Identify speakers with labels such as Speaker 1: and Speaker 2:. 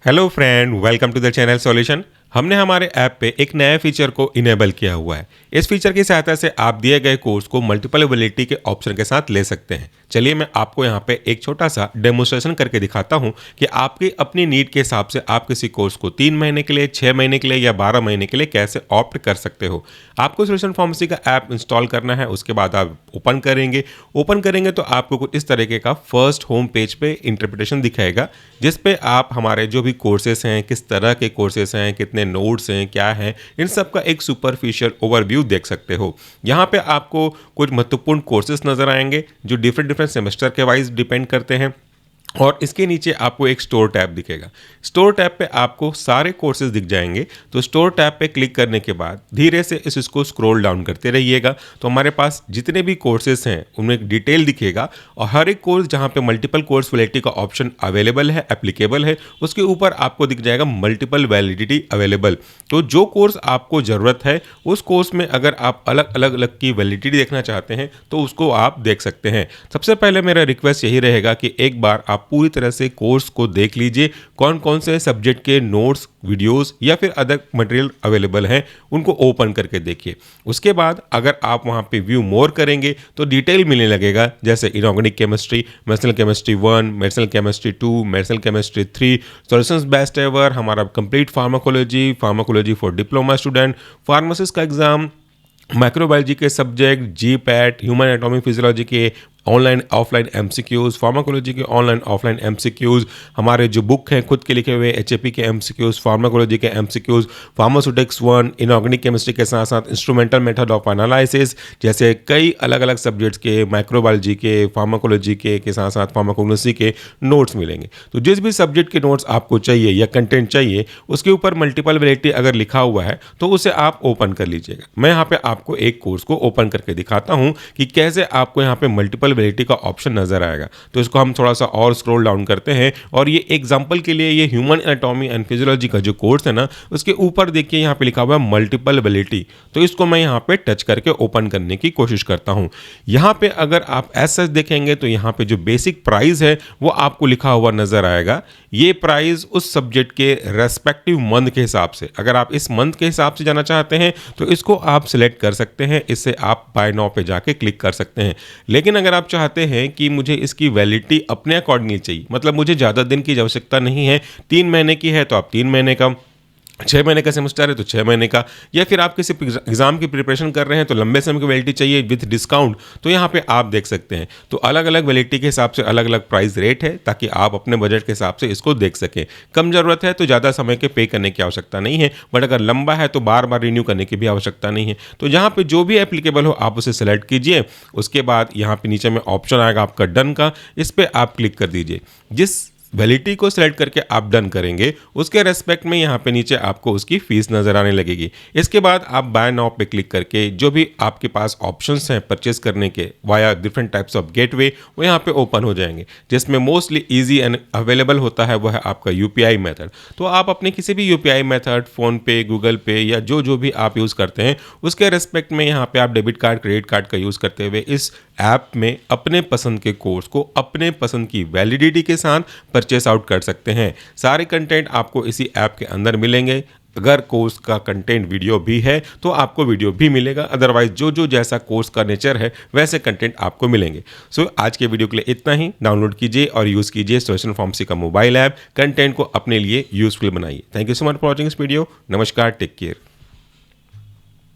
Speaker 1: Hello friend, welcome to the channel solution. हमने हमारे app पे एक नया फीचर को इनेबल किया हुआ है। इस फीचर की सहायता से आप दिए गए कोर्स को मल्टीपल वैलिडिटी के ऑप्शन के साथ ले सकते हैं। चलिए मैं आपको यहाँ पे एक छोटा सा डेमोस्ट्रेशन करके दिखाता हूँ कि आपकी अपनी नीड के हिसाब से आप किसी कोर्स को 3 महीने के लिए, 6 महीने के लिए या 12 महीने के लिए कैसे ऑप्ट कर सकते हो। आपको सॉल्यूशन फार्मेसी का ऐप इंस्टॉल करना है। उसके बाद आप ओपन करेंगे तो आपको कुछ इस तरीके का फर्स्ट होम पेज पे इंटरप्रिटेशन दिखाएगा, जिस पे आप हमारे जो भी कोर्सेस हैं, किस तरह के कोर्सेस हैं, कितने नोट्स हैं, क्या हैं, इन सब का एक सुपरफिशियल ओवरव्यू देख सकते हो। यहाँ पे आपको कुछ महत्वपूर्ण कोर्सेस नजर आएंगे जो डिफरेंट सेमेस्टर के वाइज डिपेंड करते हैं, और इसके नीचे आपको एक स्टोर टैब दिखेगा। स्टोर टैब पे आपको सारे कोर्सेज दिख जाएंगे। तो स्टोर टैब पे क्लिक करने के बाद धीरे से इसको स्क्रॉल डाउन करते रहिएगा तो हमारे पास जितने भी कोर्सेज हैं उनमें एक डिटेल दिखेगा, और हर एक कोर्स जहाँ पे मल्टीपल कोर्स वैलिडिटी का ऑप्शन अवेलेबल है, एप्लीकेबल है, उसके ऊपर आपको दिख जाएगा मल्टीपल वैलिडिटी अवेलेबल। तो जो कोर्स आपको ज़रूरत है उस कोर्स में अगर आप अलग की वैलिडिटी देखना चाहते हैं तो उसको आप देख सकते हैं। सबसे पहले मेरा रिक्वेस्ट यही रहेगा कि एक बार आप पूरी तरह से कोर्स को देख लीजिए, कौन कौन से सब्जेक्ट के नोट्स, वीडियोस या फिर अदर मटेरियल अवेलेबल हैं उनको ओपन करके देखिए। उसके बाद अगर आप वहां पे व्यू मोर करेंगे तो डिटेल मिलने लगेगा, जैसे inorganic chemistry, medicinal chemistry 1, medicinal chemistry 2, medicinal chemistry 3, solutions best ever, हमारा complete pharmacology for diploma student, pharmacist का एग्जाम, माइक्रोबायोलॉजी के subject, G PAT, human anatomy physiology के ऑनलाइन ऑफलाइन एमसीक्यूज, फार्माकोलॉजी के ऑनलाइन ऑफलाइन एमसीक्यूज, हमारे जो book हैं खुद के लिखे हुए एचएपी के एमसीक्यूज, फार्माकोलॉजी के एमसीक्यूज, फार्मास्यूटिक्स 1, इनऑर्गेनिक केमिस्ट्री के साथ साथ इंस्ट्रूमेंटल मेथड ऑफ एनालिसिस, जैसे कई अलग अलग सब्जेक्ट्स के, माइक्रोबायोलॉजी के, फार्माकोलॉजी के साथ साथ फार्माकोग्नोसी के नोट्स मिलेंगे। तो जिस भी सब्जेक्ट के नोट्स आपको चाहिए या कंटेंट चाहिए उसके ऊपर मल्टीपल वैलिडिटी अगर लिखा हुआ है तो उसे आप ओपन कर लीजिएगा। मैं यहाँ पे आपको एक कोर्स को ओपन करके दिखाता हूँ कि कैसे आपको यहाँ पे मल्टीपल वैलिडिटी का ऑप्शन नजर आएगा। तो इसको हम थोड़ा सा और स्क्रॉल डाउन करते हैं, और ये एग्जांपल के लिए ये ह्यूमन एनाटॉमी एंड फिजियोलॉजी का जो कोर्स है ना, उसके ऊपर देखिए यहाँ पे लिखा हुआ है मल्टीपल वैलिडिटी। तो इसको मैं यहाँ पे टच करके ओपन करने की कोशिश करता हूँ। यहाँ पे अगर आप ऐसा देखेंगे तो यहाँ पे जो बेसिक प्राइस है वो आपको लिखा हुआ नजर आएगा। ये प्राइस उस सब्जेक्ट के रेस्पेक्टिव मंथ के हिसाब से, अगर आप इस मंथ के हिसाब से जाना चाहते हैं तो इसको आप सिलेक्ट कर सकते हैं। इससे आप बाय नाउ पे जाके क्लिक कर सकते हैं। लेकिन अगर आप चाहते हैं कि मुझे इसकी वैलिडिटी अपने अकॉर्डिंगली चाहिए, मतलब मुझे ज़्यादा दिन की आवश्यकता नहीं है, 3 महीने की है तो आप 3 महीने का, 6 महीने का सेमेस्टर है तो 6 महीने का, या फिर आप किसी एग्जाम की प्रिपरेशन कर रहे हैं तो लंबे समय की वैलिडिटी चाहिए विद डिस्काउंट, तो यहाँ पे आप देख सकते हैं। तो अलग अलग वैलिडिटी के हिसाब से अलग अलग प्राइस रेट है, ताकि आप अपने बजट के हिसाब से इसको देख सकें। कम ज़रूरत है तो ज़्यादा समय के पे करने की आवश्यकता नहीं है, बट अगर लंबा है तो बार बार रिन्यू करने की भी आवश्यकता नहीं है। तो यहाँ पे जो भी एप्लीकेबल हो आप उसे सेलेक्ट कीजिए। उसके बाद यहाँ पे नीचे में ऑप्शन आएगा आपका डन का, इस पर आप क्लिक कर दीजिए। जिस वैलिडिटी को सिलेक्ट करके आप डन करेंगे उसके रेस्पेक्ट में यहाँ पे नीचे आपको उसकी फीस नजर आने लगेगी। इसके बाद आप बाय नाउ पे क्लिक करके जो भी आपके पास ऑप्शंस हैं परचेस करने के via different types of gateway, वो यहाँ पे ओपन हो जाएंगे, जिसमें मोस्टली इजी एंड अवेलेबल होता है वह है आपका यूपीआई मेथड। तो आप अपने किसी भी यूपीआई मेथड, फोन पे, गूगल पे या जो भी आप यूज़ करते हैं उसके रेस्पेक्ट में यहाँ पे आप डेबिट कार्ड, क्रेडिट कार्ड का यूज़ करते हुए इस ऐप में अपने पसंद के कोर्स को अपने पसंद की वैलिडिटी के साथ परचेस आउट कर सकते हैं। सारे कंटेंट आपको इसी ऐप के अंदर मिलेंगे। अगर कोर्स का कंटेंट वीडियो भी है तो आपको वीडियो भी मिलेगा, अदरवाइज जो जैसा कोर्स का नेचर है वैसे कंटेंट आपको मिलेंगे। सो आज के वीडियो के लिए इतना ही। डाउनलोड कीजिए और यूज़ कीजिए सॉल्यूशन फार्मेसी का मोबाइल ऐप। कंटेंट को अपने लिए यूजफुल बनाइए। Thank you so much for watching this video. नमस्कार, टेक केयर।